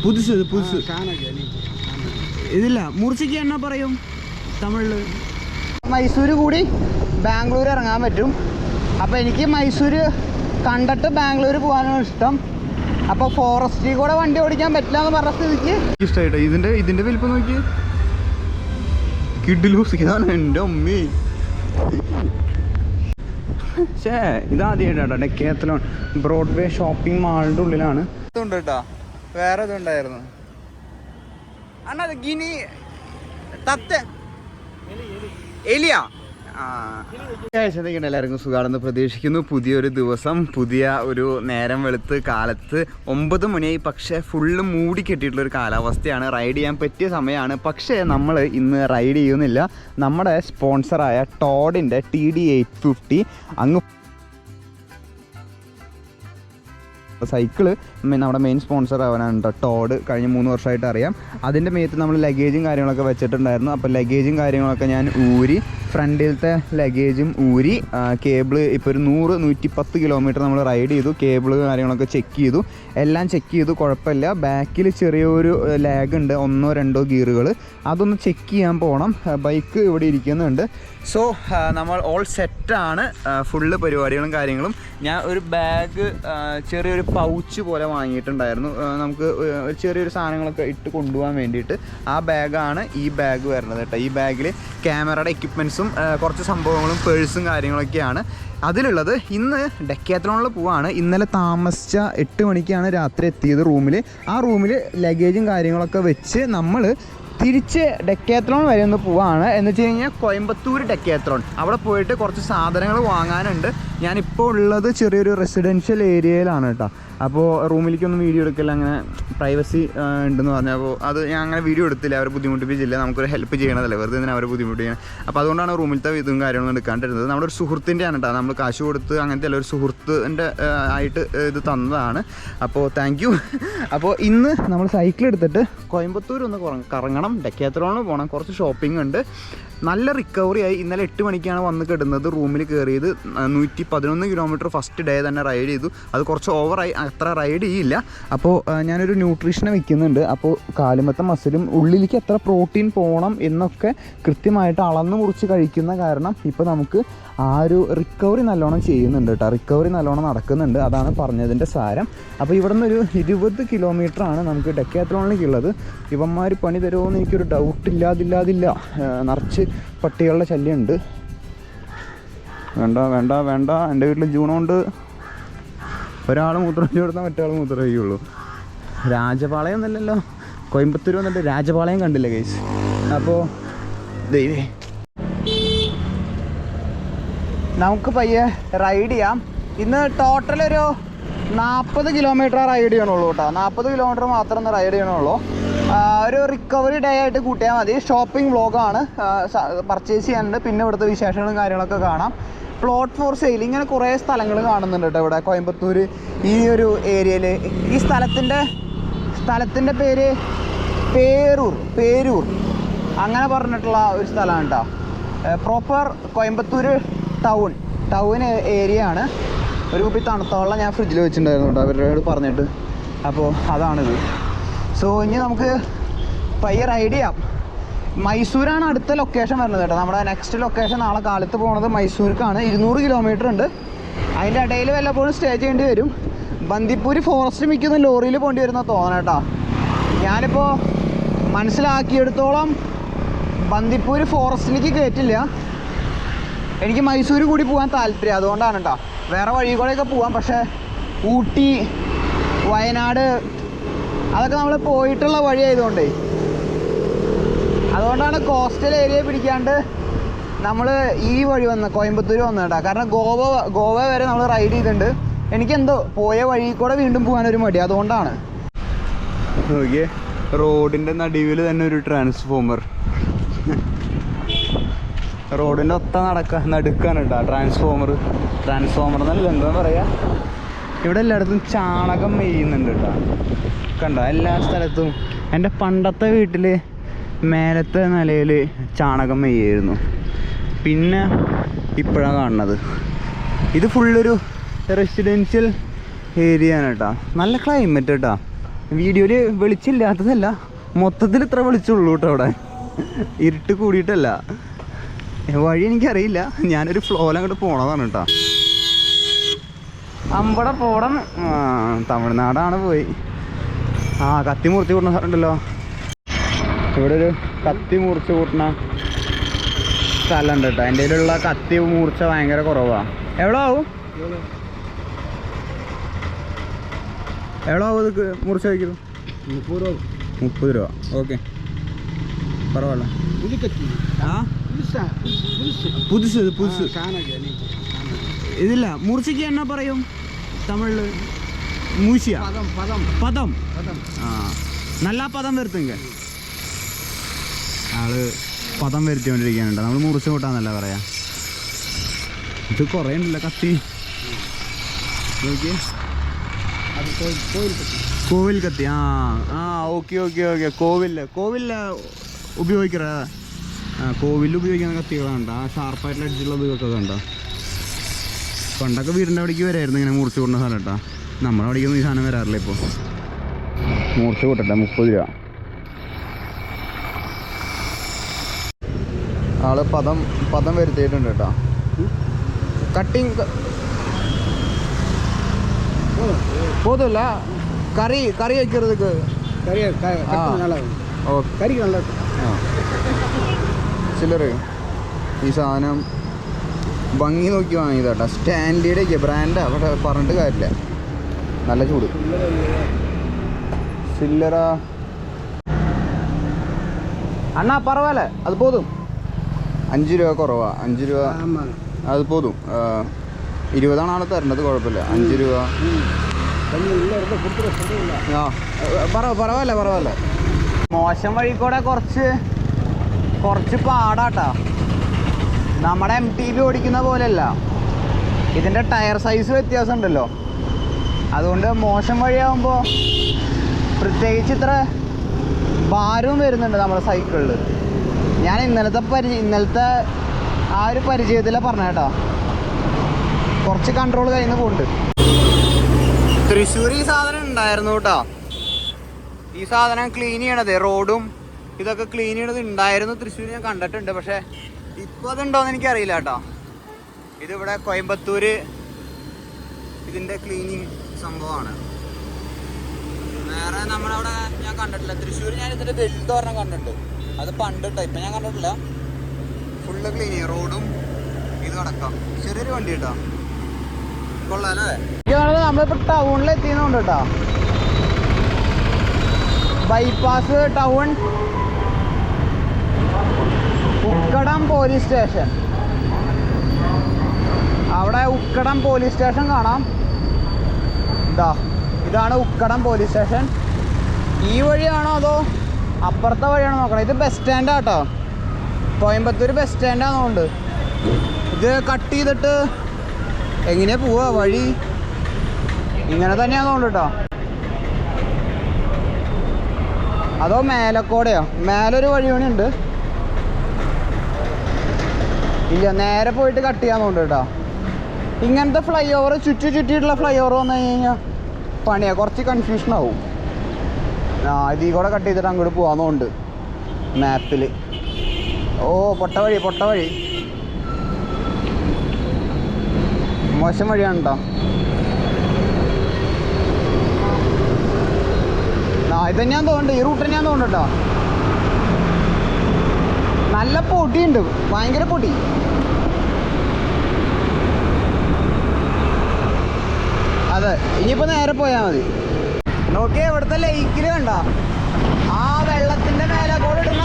പുതുസ് ഇതില്ല മുറിച്ചിക്ക് എന്നാ പറയും തമിഴില്. മൈസൂര് കൂടി ബാംഗ്ലൂർ ഇറങ്ങാൻ പറ്റും. അപ്പോൾ എനിക്ക് മൈസൂര് കണ്ടിട്ട് ബാംഗ്ലൂർ പോകാനാണ് ഇഷ്ടം. അപ്പോൾ ഫോറസ്റ്റിൽ കൂടെ വണ്ടി ഓടിക്കാൻ പറ്റില്ല എന്ന് പറഞ്ഞ സ്ഥിതിക്ക് ഇഷ്ടമായിട്ടോ. ഇതിൻ്റെ വലിപ്പം നോക്കി കിഡിലൂസ്. ഇതാണ് എൻ്റെ അമ്മേ. ഇതാദ്യമായിട്ടാ ഡെക്കാത്തലോൺ ബ്രോഡ്വേ ഷോപ്പിംഗ് മാളിൻ്റെ ഉള്ളിലാണ്. ഇതുണ്ട് കേട്ടോ, വേറെ ഇതുണ്ടായിരുന്നു അണ്ണാ. ഗിനി തത്ത എലിയ. എല്ലാവർക്കും സുഖമാണെന്ന് പ്രതീക്ഷിക്കുന്നു. പുതിയൊരു ദിവസം, പുതിയ ഒരു നേരം വെളുത്ത് കാലത്ത് 9 മണിയായി. പക്ഷേ ഫുള്ള് മൂടി കെട്ടിയിട്ടുള്ളൊരു കാലാവസ്ഥയാണ്. റൈഡ് ചെയ്യാൻ പറ്റിയ സമയമാണ്. പക്ഷേ നമ്മൾ ഇന്ന് റൈഡ് ചെയ്യുന്നില്ല. നമ്മുടെ സ്പോൺസറായ ടോഡിൻ്റെ TD850 അങ്ങ് സൈക്കിള് നമ്മുടെ മെയിൻ സ്പോൺസർ ആവാനാണ് കേട്ടോ. ടോഡ് കഴിഞ്ഞ 3 വർഷമായിട്ട് അറിയാം. അതിൻ്റെ മേത്ത് നമ്മൾ ലഗേജും കാര്യങ്ങളൊക്കെ വെച്ചിട്ടുണ്ടായിരുന്നു. അപ്പോൾ ലഗേജും കാര്യങ്ങളൊക്കെ ഞാൻ ഊരി, ഫ്രണ്ടിലത്തെ ലഗേജും ഊരി, കേബിള് ഇപ്പോൾ ഒരു 100-110 കിലോമീറ്റർ നമ്മൾ റൈഡ് ചെയ്തു. കേബിള് കാര്യങ്ങളൊക്കെ ചെക്ക് ചെയ്തു, എല്ലാം ചെക്ക് ചെയ്തു, കുഴപ്പമില്ല. ബാക്കിൽ ചെറിയൊരു ലാഗ് ഉണ്ട്, 1-2 ഗിയറുകൾ, അതൊന്ന് ചെക്ക് ചെയ്യാൻ പോകണം. ബൈക്ക് ഇവിടെ ഇരിക്കുന്നുണ്ട്. സോ നമ്മൾ ഓൾ സെറ്റാണ്. ഫുള്ള് പരിപാടികളും കാര്യങ്ങളും. ഞാൻ ഒരു ബാഗ്, ചെറിയൊരു പൗച്ച് പോലെ വാങ്ങിയിട്ടുണ്ടായിരുന്നു, നമുക്ക് ചെറിയൊരു സാധനങ്ങളൊക്കെ ഇട്ട് കൊണ്ടുപോകാൻ വേണ്ടിയിട്ട്. ആ ബാഗാണ് ഈ ബാഗ് വരുന്നത് കേട്ടോ. ഈ ബാഗിൽ ക്യാമറയുടെ എക്യുപ്മെൻറ്റ്സും കുറച്ച് സംഭവങ്ങളും പേഴ്സും കാര്യങ്ങളൊക്കെയാണ് അതിലുള്ളത്. ഇന്ന് ഡെക്കാത്തലോണിൽ പോവാണ്. ഇന്നലെ താമസിച്ച 8 മണിക്കാണ് രാത്രി എത്തിയത് റൂമിൽ. ആ റൂമിൽ ലഗേജും കാര്യങ്ങളൊക്കെ വെച്ച് നമ്മൾ തിരിച്ച് ഡെക്കാത്തലോൺ വരെ ഒന്ന് പോവാണ്. എന്ന് വെച്ച് കഴിഞ്ഞാൽ കോയമ്പത്തൂർ ഡെക്കാത്തലോൺ, അവിടെ പോയിട്ട് കുറച്ച് സാധനങ്ങൾ വാങ്ങാനുണ്ട്. ഞാനിപ്പോൾ ഉള്ളത് ചെറിയൊരു റെസിഡൻഷ്യൽ ഏരിയയിലാണ് കേട്ടോ. അപ്പോൾ റൂമിലേക്കൊന്നും വീഡിയോ എടുക്കില്ല, അങ്ങനെ പ്രൈവസി ഉണ്ടെന്ന് പറഞ്ഞു. അപ്പോൾ അത് ഞാൻ അങ്ങനെ വീഡിയോ എടുത്തില്ല, അവരെ ബുദ്ധിമുട്ടിപ്പിച്ചില്ല. നമുക്കൊരു ഹെൽപ്പ് ചെയ്യണതല്ലേ, വെറുതെ തന്നെ അവരെ ബുദ്ധിമുട്ട് ചെയ്യണം. അപ്പോൾ അതുകൊണ്ടാണ് റൂമിലത്തെ ഇതും കാര്യങ്ങളൊന്നും എടുക്കാണ്ടിരുന്നത്. നമ്മുടെ ഒരു സുഹൃത്തിൻ്റെയാണ് കേട്ടോ, നമ്മൾ കാശ് കൊടുത്ത് അങ്ങനത്തെ അല്ല, ഒരു സുഹൃത്തിൻ്റെ ആയിട്ട് ഇത് തന്നതാണ്. അപ്പോൾ താങ്ക് യു. അപ്പോൾ ഇന്ന് നമ്മൾ സൈക്കിൾ എടുത്തിട്ട് കോയമ്പത്തൂർ ഒന്ന് കറങ്ങണം, ഡെക്കാത്തലോണിൽ പോകണം, കുറച്ച് ഷോപ്പിംഗ് ഉണ്ട്. നല്ല റിക്കവറി ആയി. ഇന്നലെ 8 മണിക്കാണ് വന്ന് കിടന്നത്, റൂമിൽ കയറിയത്. 111 കിലോമീറ്റർ ഫസ്റ്റ് ഡേ തന്നെ റൈഡ് ചെയ്തു. അത് കുറച്ച് ഓവറായി, അത്ര റൈഡ് ചെയ്യില്ല. അപ്പോൾ ഞാനൊരു ന്യൂട്രീഷനെ വെക്കുന്നുണ്ട്. അപ്പോൾ കാലുമത്തെ മസിലും ഉള്ളിലേക്ക് എത്ര പ്രോട്ടീൻ പോകണം എന്നൊക്കെ കൃത്യമായിട്ട് അളന്ന് മുറിച്ച് കഴിക്കുന്ന കാരണം ഇപ്പോൾ നമുക്ക് ആ ഒരു റിക്കവറി നല്ലോണം ചെയ്യുന്നുണ്ട് കേട്ടോ. റിക്കവറി നല്ലോണം നടക്കുന്നുണ്ട്, അതാണ് പറഞ്ഞതിൻ്റെ സാരം. അപ്പോൾ ഇവിടെ നിന്നൊരു 20 കിലോമീറ്ററാണ് നമുക്ക് ഡെക്കാത്തലോണിലേക്കുള്ളത്. ഇവന്മാർ പണി തരുമോ എന്ന് എനിക്കൊരു ഡൗട്ടില്ലാതില്ല. നിറച്ച് പട്ടികളുടെ ശല്യമുണ്ട്. വേണ്ട എൻ്റെ വീട്ടിൽ ജൂണുകൊണ്ട് ഒരാൾ മൂത്രം ഒഴിച്ച് കൊടുത്താൽ മറ്റേ മൂത്രം ഒഴിക്കുള്ളൂ. രാജപാളയം ഒന്നല്ലല്ലോ, കോയമ്പത്തൂർ വന്നിട്ട് രാജപാളയം കണ്ടില്ല ഗൈസ്. അപ്പോൾ ദൈവേ, നമുക്ക് പയ്യെ റൈഡ് ചെയ്യാം. ഇന്ന് ടോട്ടലൊരു 40 കിലോമീറ്റർ റൈഡ് ചെയ്യണുള്ളൂ കേട്ടോ. 40 കിലോമീറ്റർ മാത്രം ഒന്ന് റൈഡ് ചെയ്യണുള്ളൂ. ഒരു റിക്കവറി ഡേ ആയിട്ട് കൂട്ടിയാൽ മതി. ഷോപ്പിംഗ് വ്ളോഗാണ്, പർച്ചേസ് ചെയ്യാനുണ്ട്, പിന്നെ ഇവിടുത്തെ വിശേഷങ്ങളും കാര്യങ്ങളൊക്കെ കാണാം. പ്ലോട്ട് ഫോർ സെയിൽ, ഇങ്ങനെ കുറേ സ്ഥലങ്ങൾ കാണുന്നുണ്ട് കേട്ടോ ഇവിടെ കോയമ്പത്തൂർ ഈ ഒരു ഏരിയയിൽ. ഈ സ്ഥലത്തിൻ്റെ പേര് പേരൂർ അങ്ങനെ പറഞ്ഞിട്ടുള്ള ഒരു സ്ഥലമാണ് കേട്ടോ. പ്രോപ്പർ കോയമ്പത്തൂർ ടൗൺ ഏരിയ ആണ്. ഒരു കുപ്പി തണുത്ത വെള്ളം ഞാൻ ഫ്രിഡ്ജിൽ വെച്ചിട്ടുണ്ടായിരുന്നു കേട്ടോ അവരോട് പറഞ്ഞിട്ട്. അപ്പോൾ അതാണിത്. സോ ഇനി നമുക്ക് പയ്യെ റൈഡ് ചെയ്യാം. മൈസൂരാണ് അടുത്ത ലൊക്കേഷൻ വരുന്നത് കേട്ടോ. നമ്മുടെ നെക്സ്റ്റ് ലൊക്കേഷൻ നാളെ കാലത്ത് പോകുന്നത് മൈസൂർക്കാണ്. 200 കിലോമീറ്റർ ഉണ്ട്. അതിൻ്റെ ഇടയിൽ വല്ലപ്പോഴും സ്റ്റേ ചെയ്യേണ്ടി വരും. ബന്ദിപ്പൂർ ഫോറസ്റ്റ് മിക്കുന്ന ലോറിയിൽ പോകേണ്ടി വരുന്ന തോന്നണം കേട്ടോ. ഞാനിപ്പോൾ മനസ്സിലാക്കിയെടുത്തോളം ബന്ദിപ്പൂർ ഫോറസ്റ്റിലേക്ക് കയറ്റില്ല. എനിക്ക് മൈസൂർ കൂടി പോകാൻ താല്പര്യം, അതുകൊണ്ടാണ് കേട്ടോ. വേറെ വഴി കൂടെയൊക്കെ പോകാം, പക്ഷേ ഊട്ടി, വയനാട് അതൊക്കെ നമ്മൾ പോയിട്ടുള്ള വഴി ആയതുകൊണ്ടേ, അതുകൊണ്ടാണ് കോസ്റ്റൽ ഏരിയ പിടിക്കാണ്ട് നമ്മൾ ഈ വഴി വന്ന് കോയമ്പത്തൂർ വന്നത് കേട്ടോ. കാരണം ഗോവ വരെ നമ്മൾ റൈഡ് ചെയ്തിട്ടുണ്ട്. എനിക്കെന്തോ പോയ വഴി കൂടെ വീണ്ടും പോകാനൊരു മടി, അതുകൊണ്ടാണ്. ഓക്കെ, റോഡിൻ്റെ നടുവിൽ തന്നെ ഒരു ട്രാൻസ്ഫോമർ, റോഡിൻ്റെ നടുക്കാണ് കേട്ടോ ട്രാൻസ്ഫോമർ എന്നല്ല എന്താ പറയുക. ഇവിടെ എല്ലായിടത്തും ചാണകം മെയ്യുന്നുണ്ട് കേട്ടോ. കണ്ടോ, എല്ലാ സ്ഥലത്തും. എൻ്റെ പണ്ടത്തെ വീട്ടിൽ മേലത്തെ നിലയിൽ ചാണകം മെയ്യായിരുന്നു. പിന്നെ ഇപ്പോഴാണ് കാണുന്നത്. ഇത് ഫുള്ളൊരു റെസിഡൻഷ്യൽ ഏരിയ ആണ് കേട്ടോ. നല്ല ക്ലൈമറ്റ് കേട്ടോ. വീഡിയോയിൽ വെളിച്ചില്ലാത്തതല്ല, മൊത്തത്തിൽ ഇത്ര വെളിച്ചുള്ളൂ കേട്ടോ. അവിടെ ഇരുട്ട് കൂടിയിട്ടല്ല, വഴി എനിക്കറിയില്ല, ഞാനൊരു ഫ്ലോയിൽ അങ്ങോട്ട് പോണതാണ് കേട്ടോ. അമ്പട പോടം തമിഴ്നാടാണ് പോയി. ആ കത്തി മുറിച്ച് കൂട്ടുന്ന സ്ഥലമുണ്ടല്ലോ, ഇവിടെ ഒരു കത്തി മുറിച്ച് കൂട്ടുന്ന സ്ഥലമുണ്ട് കേട്ടോ. എൻ്റെ കയ്യിലുള്ള കത്തി മൂർച്ച ഭയങ്കര കുറവാണ്. എവിടെ ആവും ഇത് മുറിച്ച് വയ്ക്കുന്നു? 30 രൂപ. ഓക്കെ, പരവായില്ല. പുതുസ് ഇതില്ല. മുറിച്ചയ്ക്ക് എന്നാ പറയും തമിഴില്? മൂശിയ പദം. ആ നല്ല പദം വരുത്തുങ്ക. ആള് പദം വരുത്തിക്കൊണ്ടിരിക്കാനുണ്ട്. നമ്മൾ മുറിച്ച് കൂട്ടാന്നല്ല പറയാ. ഇത് കുറേ ഉണ്ടല്ലോ കത്തി. കോവിൽ കത്തി. ആ ഓക്കെ. കോവിലിൽ ഉപയോഗിക്കറ. കോവിലിൽ ഉപയോഗിക്കുന്ന കത്തികളുണ്ട്. ആ ഷാർപ്പായിട്ടുള്ള എഡ്ജുള്ളത് ഒക്കെ കണ്ടോ. പണ്ടൊക്കെ വീടിൻ്റെ അവിടേക്ക് വരായിരുന്നു ഇങ്ങനെ മുറിച്ച് കൂട്ടുന്ന സ്ഥലം കേട്ടോ. നമ്മുടെ അവിടേക്കൊന്നും ഈ സാധനം വരാറില്ല ഇപ്പോൾ. മുറിച്ച് കൂട്ടട്ടെ, 30 രൂപ. ആള് പദം വരുത്തിയിട്ടുണ്ട് കേട്ടോ. കട്ടിങ് போதும்ல. கறி வைக்கிறதுக்கு ചില്ലറ്. ഈ സാധനം ഭംഗി നോക്കി വാങ്ങിയതാട്ടോ. സ്റ്റാൻഡിയുടെ ബ്രാൻഡാ, പക്ഷെ പറഞ്ഞിട്ട് കാര്യമില്ല, നല്ല ചൂട്. ചില്ലറ അണ്ണാ പറവാല്ലേ, അത് പോതും. 5 രൂപ കുറവാ. 5 രൂപ അത് പോതും. 20 ആൾ തരേണ്ടത്, കുഴപ്പമില്ല. 5 രൂപ. പറവല്ല. മോശം വഴി കൂടെ കുറച്ച് പാടാട്ടാ. നമ്മുടെ MTB ഓടിക്കുന്ന പോലെയല്ല, ഇതിൻ്റെ ടയർ സൈസ് വ്യത്യാസം ഉണ്ടല്ലോ. അതുകൊണ്ട് മോശം വഴിയാകുമ്പോൾ പ്രത്യേകിച്ച് ഇത്ര ഭാരവും വരുന്നുണ്ട് നമ്മുടെ സൈക്കിളിൽ. ഞാൻ ഇന്നലത്തെ ആ ഒരു പരിചയത്തിലാണ് പറഞ്ഞ കേട്ടോ. കുറച്ച് കൺട്രോൾ കയ്യിൽ നിന്ന് പോകുന്നുണ്ട്. തൃശ്ശൂർ ഈ സാധനം ഉണ്ടായിരുന്നു കേട്ടോ. ഈ സാധനം ക്ലീൻ ചെയ്യണത്, റോഡും ഇതൊക്കെ ക്ലീൻ ചെയ്യണത് ഉണ്ടായിരുന്നു തൃശ്ശൂർ. ഞാൻ കണ്ടിട്ടുണ്ട്, പക്ഷെ ഇപ്പോൾ അതുണ്ടോയെന്ന് എനിക്കറിയില്ല കേട്ടോ. ഇതിവിടെ കോയമ്പത്തൂര് ഇതിൻ്റെ ക്ലീനിങ് സംഭവമാണ്. വേറെ നമ്മളവിടെ ഞാൻ കണ്ടിട്ടില്ല. തൃശ്ശൂർ ഞാൻ ഇതിൻ്റെ വലുത് പറഞ്ഞാൽ കണ്ടിട്ടുണ്ട്, അത് പണ്ട് കേട്ടോ. ഇപ്പം ഞാൻ കണ്ടിട്ടില്ല. ഫുള്ള് ക്ലീൻ ചെയ്യും, റോഡും ഇതും അടക്കം. ചെറിയൊരു വണ്ടി കേട്ടോ, കൊള്ളാല്ലേ. നമ്മളിപ്പോൾ ടൗണിൽ എത്തിയെന്നുണ്ട് കേട്ടോ. Bypass town, Ukkadam police station. അവിടെ ഉക്കടം പോലീസ് സ്റ്റേഷൻ കാണാം. ഇതാണ് ഉക്കടം പോലീസ് സ്റ്റേഷൻ. ഈ വഴിയാണോ അതോ അപ്പുറത്തെ വഴിയാണോ നോക്കണം. ഇത് ബസ് സ്റ്റാൻഡാട്ടോ, കോയമ്പത്തൂർ ബസ് സ്റ്റാൻഡാണെന്നുണ്ട്. ഇത് കട്ട് ചെയ്തിട്ട് എങ്ങനെയാ പോവാ വഴി? ഇങ്ങനെ തന്നെയാണെന്നുണ്ട് കേട്ടോ. അതോ മേലക്കോടെയോ? മേലൊരു വഴി പണിയുണ്ട്. ഇല്ല, നേരെ പോയിട്ട് കട്ട് ചെയ്യാന്നുണ്ട് കേട്ടോ. ഇങ്ങനത്തെ ഫ്ലൈ ഓവർ ചുറ്റിയിട്ടുള്ള ഫ്ലൈ ഓവർ വന്നു കഴിഞ്ഞാൽ പണിയാ, കുറച്ച് കൺഫ്യൂഷൻ ആവും. ഇതിൽ കൂടെ കട്ട് ചെയ്തിട്ട് അങ്ങോട്ട് പോകാന്നുണ്ട് മാപ്പിൽ. ഓ പൊട്ട വഴി മോശം വഴിയാണ് കേട്ടോ. ഇത് തന്നെയാൻ തോന്നുന്നുണ്ട്, ഈ റൂട്ട് തന്നെയാൻ തോന്നുന്നു കേട്ടോ. നല്ല പൊടിയുണ്ട്, ഭയങ്കര പൊടി. അതെ, ഇനിയിപ്പോൾ നേരെ പോയാൽ മതി. നോക്കിയേ, ഇവിടുത്തെ ലേക്കിൽ കണ്ട ആ വെള്ളത്തിൻ്റെ മേലെ കൂടെ ഇടുന്ന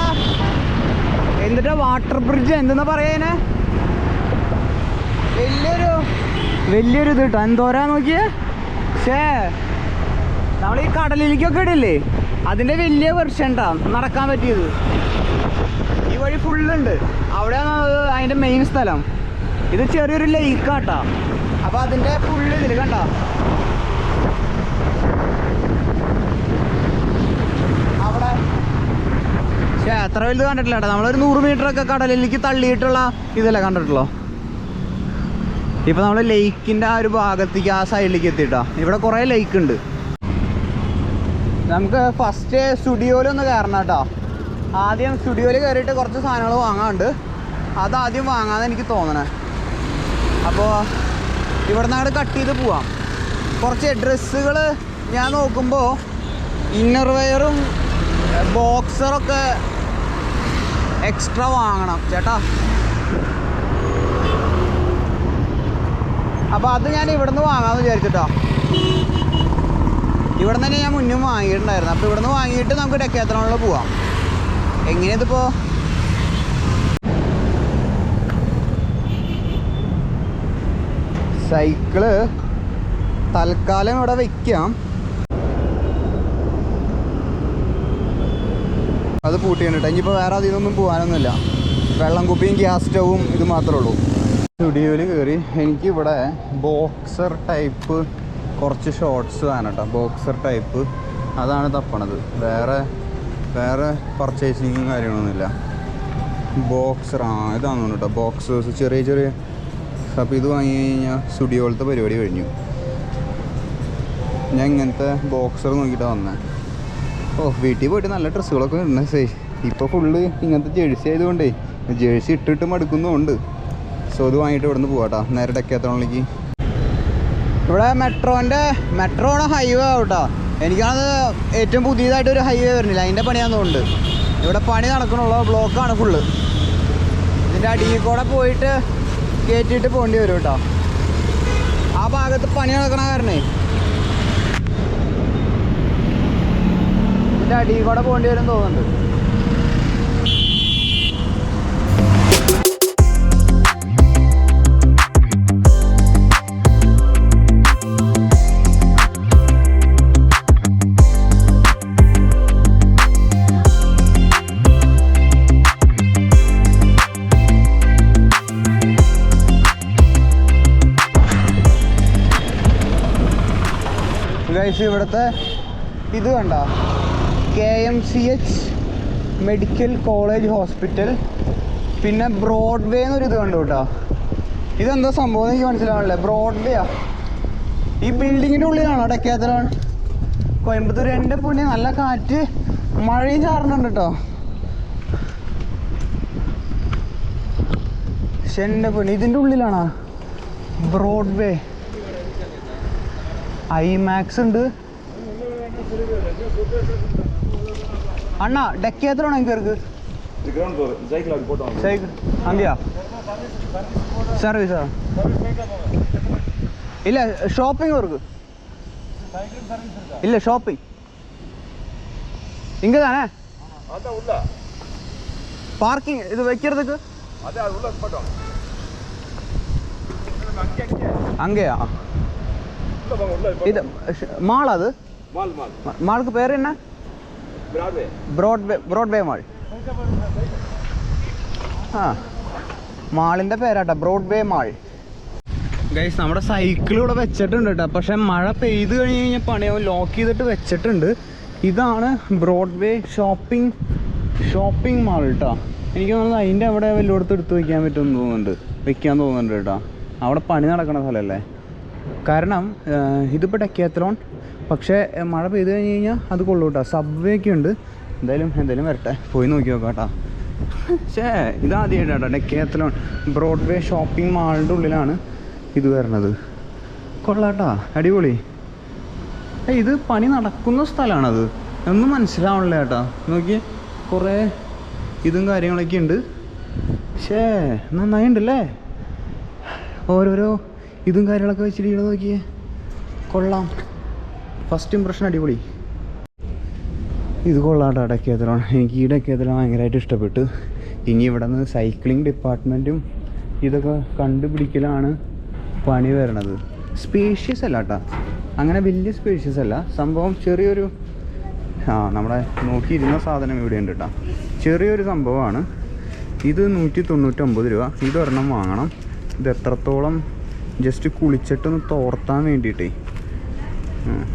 എന്നിട്ട് വാട്ടർ ബ്രിഡ്ജ് എന്തെന്നാ പറയാനെ, വലിയൊരു ഇത് കേട്ടോ. എന്തോരാ നോക്കിയേ. പക്ഷേ നമ്മൾ ഈ കടലിലേക്കൊക്കെ ഇടില്ലേ, അതിൻ്റെ വലിയ വെർഷൻ കേട്ടോ നടക്കാൻ പറ്റിയത്. ഈ വഴി ഫുള്ളുണ്ട്. അവിടെയാണ് അതിൻ്റെ മെയിൻ സ്ഥലം. ഇത് ചെറിയൊരു ലേക്കാട്ടോ. അപ്പോൾ അതിൻ്റെ ഫുള്ള് ഇതിൽ കണ്ട അവിടെ. പക്ഷേ അത്ര വലുത് കണ്ടിട്ടില്ല കേട്ടോ. നമ്മളൊരു 100 മീറ്ററൊക്കെ കടലിലേക്ക് തള്ളിയിട്ടുള്ള ഇതല്ലേ കണ്ടിട്ടുള്ളൂ. ഇപ്പം നമ്മൾ ലേക്കിൻ്റെ ആ ഒരു ഭാഗത്തേക്ക്, ആ സൈഡിലേക്ക് എത്തിയിട്ടോ. ഇവിടെ കുറേ ലേക്ക് ഉണ്ട്. നമുക്ക് ഫസ്റ്റ് സ്റ്റുഡിയോയിലൊന്ന് കയറണം കേട്ടോ. ആദ്യം സ്റ്റുഡിയോയിൽ കയറിയിട്ട് കുറച്ച് സാധനങ്ങൾ വാങ്ങാനുണ്ട്. അതാദ്യം വാങ്ങാമെന്ന് എനിക്ക് തോന്നണേ. അപ്പോൾ ഇവിടെ നിന്നാണ് കട്ട് ചെയ്ത് പോവാം. കുറച്ച് ഡ്രസ്സുകൾ ഞാൻ നോക്കുമ്പോൾ ഇന്നർ വെയറും ബോക്സറൊക്കെ എക്സ്ട്രാ വാങ്ങണം ചേട്ടാ. അപ്പോൾ അത് ഞാൻ ഇവിടെ നിന്ന് വാങ്ങാമെന്ന് വിചാരിച്ചിട്ടോ. ഇവിടെ നിന്ന് തന്നെ ഞാൻ മുന്നും വാങ്ങിയിട്ടുണ്ടായിരുന്നു. അപ്പോൾ ഇവിടെ നിന്ന് വാങ്ങിയിട്ട് നമുക്ക് ഡെക്കാത്തലോണിൽ പോവാം. എങ്ങനെയതിപ്പോൾ സൈക്കിള് തൽക്കാലം ഇവിടെ വയ്ക്കാം. അത് പൂട്ടിയാണ് കേട്ടോ. ഇനിയിപ്പോൾ വേറെ അതിൽ നിന്നൊന്നും പോകാനൊന്നുമില്ല. വെള്ളം കുപ്പിയും ഗ്യാസ് സ്റ്റവും ഇത് മാത്രമേ ഉള്ളൂ. സ്റ്റുഡിയോയിൽ കയറി എനിക്കിവിടെ ബോക്സർ ടൈപ്പ് കുറച്ച് ഷോർട്സ് വേണം കേട്ടോ. ബോക്സർ ടൈപ്പ് അതാണ് തപ്പണത്. വേറെ പർച്ചേസിങ്ങും കാര്യങ്ങളൊന്നുമില്ല. ബോക്സർ ഇതാണെന്ന് കേട്ടോ. ബോക്സേഴ്സ് ചെറിയ. അപ്പോൾ ഇത് വാങ്ങി കഴിഞ്ഞാൽ സ്റ്റുഡിയോയിലത്തെ പരിപാടി കഴിഞ്ഞു. ഞാൻ ഇങ്ങനത്തെ ബോക്സർ നോക്കിയിട്ടാണ് വന്നത്. വീട്ടിൽ പോയിട്ട് നല്ല ഡ്രസ്സുകളൊക്കെ ഉണ്ട്. ഇപ്പോൾ ഫുള്ള് ഇങ്ങനത്തെ ജേഴ്സി ആയതുകൊണ്ടേ ജേഴ്സി ഇട്ടിട്ട് മടുക്കുന്നുമുണ്ട്. സോ ഇത് വാങ്ങിയിട്ട് ഇവിടെ നിന്ന് പോകാട്ടോ നേരെ ഡെക്കാത്തലോണിലേക്ക്. ഇവിടെ മെട്രോയുടെ ഹൈവേ ആവട്ടോ. എനിക്കാണത് ഏറ്റവും പുതിയതായിട്ടൊരു ഹൈവേ വരുന്നില്ല. അതിൻ്റെ പണിയാന്ന് തോന്നുന്നുണ്ട്. ഇവിടെ പണി നടക്കണുള്ളൂ. ബ്ലോക്കാണ് ഫുള്ള്. ഇതിൻ്റെ അടിയിൽ കൂടെ പോയിട്ട് കയറ്റിയിട്ട് പോകേണ്ടി വരും കേട്ടോ. ആ ഭാഗത്ത് പണി നടക്കണ കാരണേ ഇതിൻ്റെ അടിയിൽ കൂടെ പോകേണ്ടി വരും തോന്നുന്നുണ്ട്. ഇവിടുത്തെ ഇത് കണ്ട KMCH മെഡിക്കൽ കോളേജ് ഹോസ്പിറ്റൽ, പിന്നെ ബ്രോഡ്വേ എന്നൊരു ഇത് കണ്ടു കേട്ടോ. ഇതെന്താ സംഭവം എനിക്ക് മനസ്സിലാവണല്ലേ. ബ്രോഡ്വേയാ ഈ ബിൽഡിങ്ങിൻ്റെ ഉള്ളിലാണോ ഡെക്കാത്തലോൺ? കോയമ്പത്തൂർ. എൻ്റെ പുണ്യ നല്ല കാറ്റ് മഴയും ചാറുന്നുണ്ട് കേട്ടോ. പക്ഷെ എൻ്റെ പുണ്യ ഇതിൻ്റെ ഉള്ളിലാണോ ബ്രോഡ്വേ? ഐമാക്സ് ഉണ്ട് അണ്ണാ. ഡെക്കാത്തലോൺ എങ്കേർക്ക് അങ്ങനെയാ സർവീസാ? ഇല്ല ഷോപ്പിംഗ് വർക്ക് ഇല്ല. ഷോപ്പിംഗ് ഇങ്ങ தானே பார்க்கிங் இது வைக்கிறதுக்கு அங்கேயா? இது மால். அது மாலுக்கு பேர் என்ன? Broadway mall. മാളിൻ്റെ പേരാട്ടോ ബ്രോഡ്വേ മാൾ. ഗൈസ് നമ്മുടെ സൈക്കിൾ ഇവിടെ വെച്ചിട്ടുണ്ട് കേട്ടോ. പക്ഷെ മഴ പെയ്ത് കഴിഞ്ഞ് കഴിഞ്ഞാൽ പണിയാവും. ലോക്ക് ചെയ്തിട്ട് വെച്ചിട്ടുണ്ട്. ഇതാണ് ബ്രോഡ്വേ ഷോപ്പിംഗ് മാൾ കേട്ടോ. എനിക്ക് തോന്നുന്നത് അതിൻ്റെ അവിടെ വല്ലയിടത്ത് എടുത്ത് വയ്ക്കാൻ പറ്റുമെന്ന് തോന്നുന്നുണ്ട്. വെക്കാൻ തോന്നുന്നുണ്ട് കേട്ടോ. അവിടെ പണി നടക്കണ സ്ഥലമല്ലേ. കാരണം ഇതിപ്പോൾ ഡെക്കാത്തലോൺ. പക്ഷേ മഴ പെയ്ത് കഴിഞ്ഞ് കഴിഞ്ഞാൽ അത് കൊള്ളു കേട്ടോ. സബ്വേ ഒക്കെ ഉണ്ട്. എന്തായാലും വരട്ടെ, പോയി നോക്കി നോക്കാം കേട്ടോ. പക്ഷേ ഇതാദ്യമായിട്ടാട്ടോ ഡെക്കാത്തലോൺ ബ്രോഡ്വേ ഷോപ്പിംഗ് മാളിൻ്റെ ഉള്ളിലാണ് ഇത് വരുന്നത്. കൊള്ളാട്ടാ, അടിപൊളി. ഇത് പണി നടക്കുന്ന സ്ഥലമാണത്. ഒന്നും മനസ്സിലാവണില്ല കേട്ടോ. നോക്കി കുറേ ഇതും കാര്യങ്ങളൊക്കെ ഉണ്ട്. പക്ഷേ നന്നായിണ്ടല്ലേ. ഓരോരോ ഇതും കാര്യങ്ങളൊക്കെ വെച്ചിട്ട് നോക്കിയേ. കൊള്ളാം. ഫസ്റ്റ് ഇംപ്രഷൻ അടിപൊളി. ഇത് കൊള്ളാട്ടോ ഡെക്കാത്തലോൺ. എനിക്ക് ഈ ഡെക്കാത്തലോൺ ഭയങ്കരമായിട്ട് ഇഷ്ടപ്പെട്ടു. ഇനി ഇവിടെ നിന്ന് സൈക്ലിംഗ് ഡിപ്പാർട്ട്മെൻറ്റും ഇതൊക്കെ കണ്ടുപിടിക്കലാണ് പണി വരണത്. സ്പേഷ്യസ് അല്ല കേട്ടോ, അങ്ങനെ വലിയ സ്പേഷ്യസ് അല്ല സംഭവം. ചെറിയൊരു നമ്മുടെ നോക്കിയിരുന്ന സാധനം ഇവിടെ ഉണ്ട് കേട്ടോ. ചെറിയൊരു സംഭവമാണ് ഇത്. 199 രൂപ. ഇതൊരെണ്ണം വാങ്ങണം. ഇത് എത്രത്തോളം ജസ്റ്റ് കുളിച്ചിട്ടൊന്ന് തോർത്താൻ വേണ്ടിയിട്ടേ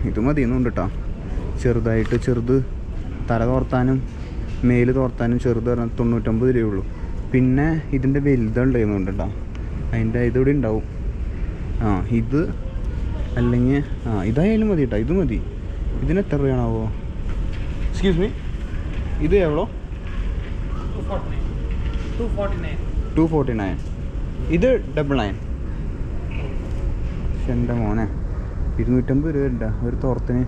ഇത് മതിയെന്നുണ്ട് കേട്ടോ. ചെറുത് തല തോർത്താനും മേല് തോർത്താനും ചെറുത് 99 രൂപയുള്ളൂ. പിന്നെ ഇതിൻ്റെ വലുതുണ്ടായിരുന്നുണ്ട് കേട്ടോ. അതിൻ്റെ ഇതിവിടെ ഉണ്ടാവും. ഇത് അല്ലെങ്കിൽ ഇതായാലും മതി കേട്ടോ. ഇത് മതി. ഇതിന് എത്ര രൂപയാണാവോ? എക്സ്ക്യൂസ് മീ, ഇത് എവ്വളോ? 249. ഇത് 99. പക്ഷെ എൻ്റെ മോനെ 250 രൂപ ഉണ്ടാ ഒരു തോർത്തിന്.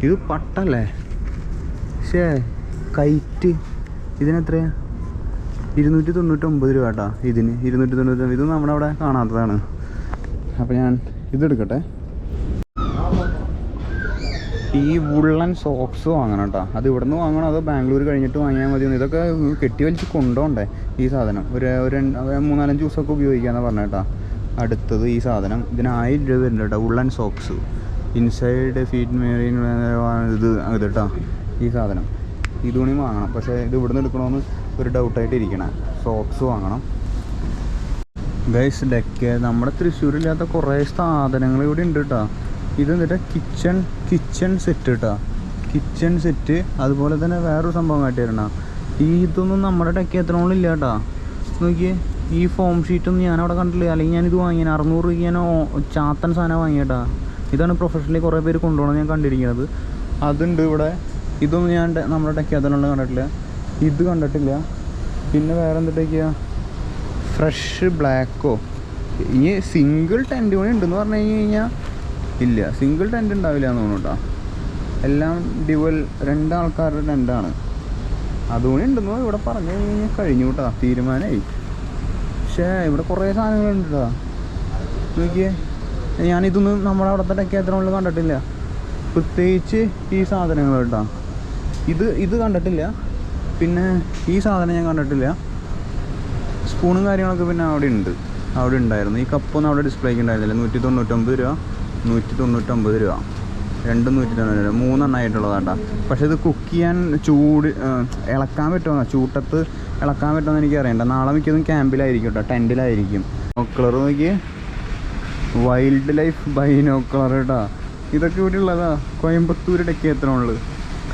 ഇത് പട്ടല്ലേ? പക്ഷേ കൈറ്റ് ഇതിനെത്രയാ? 299 രൂപ കേട്ടോ ഇതിന്. 299. ഇത് നമ്മുടെ അവിടെ കാണാത്തതാണ്. അപ്പോൾ ഞാൻ ഇതെടുക്കട്ടെ. ഈ വുള്ളൻ സോക്സ് വാങ്ങണം കേട്ടോ. അത് ഇവിടെ നിന്ന് വാങ്ങണോ അതോ ബാംഗ്ലൂർ കഴിഞ്ഞിട്ട് വാങ്ങിയാൽ മതി? ഇതൊക്കെ കെട്ടി വലിച്ച് കൊണ്ടുപോകണ്ടേ ഈ സാധനം? ഒരു 3-4 ദിവസമൊക്കെ ഉപയോഗിക്കാമെന്നാണ് പറഞ്ഞ കേട്ടോ. അടുത്തത് ഈ സാധനം, ഇതിന് 1000 രൂപ വരുന്നുണ്ട് കേട്ടോ. Woollen socks, inside feet marine ഇത് കേട്ടോ. ഈ സാധനം ഇതുകൂടി വാങ്ങണം. പക്ഷേ ഇത് ഇവിടെ നിന്ന് എടുക്കണമെന്ന് ഒരു ഡൗട്ടായിട്ട് ഇരിക്കണം. സോക്സ് വാങ്ങണം ഗൈസ്. ഡെക്ക് നമ്മുടെ തൃശ്ശൂരില്ലാത്ത കുറേ സാധനങ്ങൾ ഇവിടെ ഉണ്ട് കേട്ടോ. ഇത് എന്നിട്ട് കിച്ചൺ സെറ്റ് കേട്ടോ. Kitchen set. അതുപോലെ തന്നെ വേറൊരു സംഭവം കാട്ടിയിരുന്ന ഇതൊന്നും നമ്മുടെ ഡെക്കേത്തനോളില്ല കേട്ടോ. നോക്കിയേ, ഈ ഫോം ഷീറ്റൊന്നും ഞാനവിടെ കണ്ടില്ല. അല്ലെങ്കിൽ ഞാനിത് വാങ്ങിയാൽ 600 രൂപയ്ക്ക് ഞാൻ ചാത്തൻ സാധനം വാങ്ങിയേട്ടാ. ഇതാണ് പ്രൊഫഷണലി കുറേ പേര് കൊണ്ടുപോകണം ഞാൻ കണ്ടിരിക്കുന്നത്. അതുണ്ട് ഇവിടെ. ഇതൊന്നും ഞാൻ നമ്മുടെ ഡെക്കേത്തനോളിൽ കണ്ടിട്ടില്ല. ഇത് കണ്ടിട്ടില്ല. പിന്നെ വേറെ എന്തിട്ടൊക്കെയാ? ഫ്രഷ് ബ്ലാക്കോ. ഇനി സിംഗിൾ ടെൻറ്റ് കൂടി ഉണ്ടെന്ന് പറഞ്ഞു കഴിഞ്ഞാൽ ഇല്ല, സിംഗിൾ ടെൻറ്റ് ഉണ്ടാവില്ല എന്ന് തോന്നുന്നു കേട്ടോ. എല്ലാം ഡ്യുവൽ 2 ആൾക്കാരുടെ ടെൻറ്റാണ്. അതുകൂടി ഉണ്ടെന്ന് ഇവിടെ പറഞ്ഞു കഴിഞ്ഞാൽ കഴിഞ്ഞു കേട്ടോ, തീരുമാനമായി. പക്ഷേ ഇവിടെ കുറേ സാധനങ്ങളുണ്ട് കേട്ടോ. നോക്കിയേ, ഞാനിതൊന്നും നമ്മുടെ അവിടുത്തെ ഡെക്കേത്തനോളിൽ കണ്ടിട്ടില്ല. പ്രത്യേകിച്ച് ഈ സാധനങ്ങൾ കേട്ടോ. ഇത് കണ്ടിട്ടില്ല. പിന്നെ ഈ സാധനം ഞാൻ കണ്ടിട്ടില്ല. സ്പൂണും കാര്യങ്ങളൊക്കെ പിന്നെ അവിടെ ഉണ്ടായിരുന്നു. ഈ കപ്പൊന്നും അവിടെ ഡിസ്പ്ലേക്ക് ഉണ്ടായിരുന്നില്ല. 199 രൂപ, 199 രൂപ, 190 രൂപ, 3 എണ്ണമായിട്ടുള്ളതാട്ടാ. പക്ഷേ ഇത് കുക്ക് ചെയ്യാൻ ഇളക്കാൻ പറ്റുമോ? ചൂട്ടത്ത് ഇളക്കാൻ പറ്റുമെന്ന് എനിക്ക് അറിയണ്ട. നാളെ മിക്കതും ക്യാമ്പിലായിരിക്കും കേട്ടോ, ടെൻറ്റിലായിരിക്കും. ബൈനോക്കുലർ നോക്കിയേ, വൈൽഡ് ലൈഫ് ബൈനോക്കുലർ കേട്ടോ. ഇതൊക്കെ ഇവിടെ ഉള്ളതാ. കോയമ്പത്തൂർ ഡെക്കേത്തനോളിൽ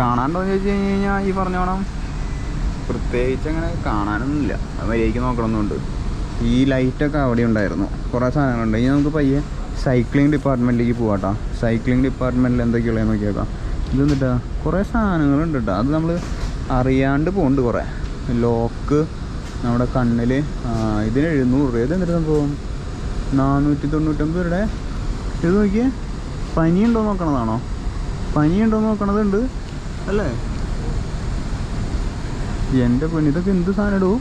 കാണാണ്ടോന്ന് ചോദിച്ചു കഴിഞ്ഞാൽ ഈ പറഞ്ഞോണം പ്രത്യേകിച്ച് അങ്ങനെ കാണാനൊന്നുമില്ല. മര്യാദയ്ക്ക് നോക്കണമെന്നുണ്ട്. ഈ ലൈറ്റൊക്കെ അവിടെ ഉണ്ടായിരുന്നു. കുറേ സാധനങ്ങളുണ്ട്. ഇനി നമുക്ക് പയ്യെ സൈക്ലിംഗ് ഡിപ്പാർട്ട്മെൻറ്റിലേക്ക് പോകാം കേട്ടോ. സൈക്ലിംഗ് ഡിപ്പാർട്ട്മെൻറ്റിൽ എന്തൊക്കെയുള്ളതെന്ന് നോക്കിയേക്കാം. ഇത് എന്നിട്ടാ കുറേ സാധനങ്ങളുണ്ട് കേട്ടോ. അത് നമ്മൾ അറിയാണ്ട് പോകുന്നുണ്ട്. കുറേ ലോക്ക് നമ്മുടെ കണ്ണിൽ. ഇതിന് 700 രൂപ. ഇത് എന്നിട്ട് സംഭവം 499 രൂപയുടെ. ഇത് നോക്കിയേ, പനിയുണ്ടോ നോക്കണതാണോ? പനിയുണ്ടോ നോക്കണതുണ്ട് അല്ലേ? എൻ്റെ പൊന്നി, ഇതൊക്കെ എന്ത് സാധനം ഇടൂ?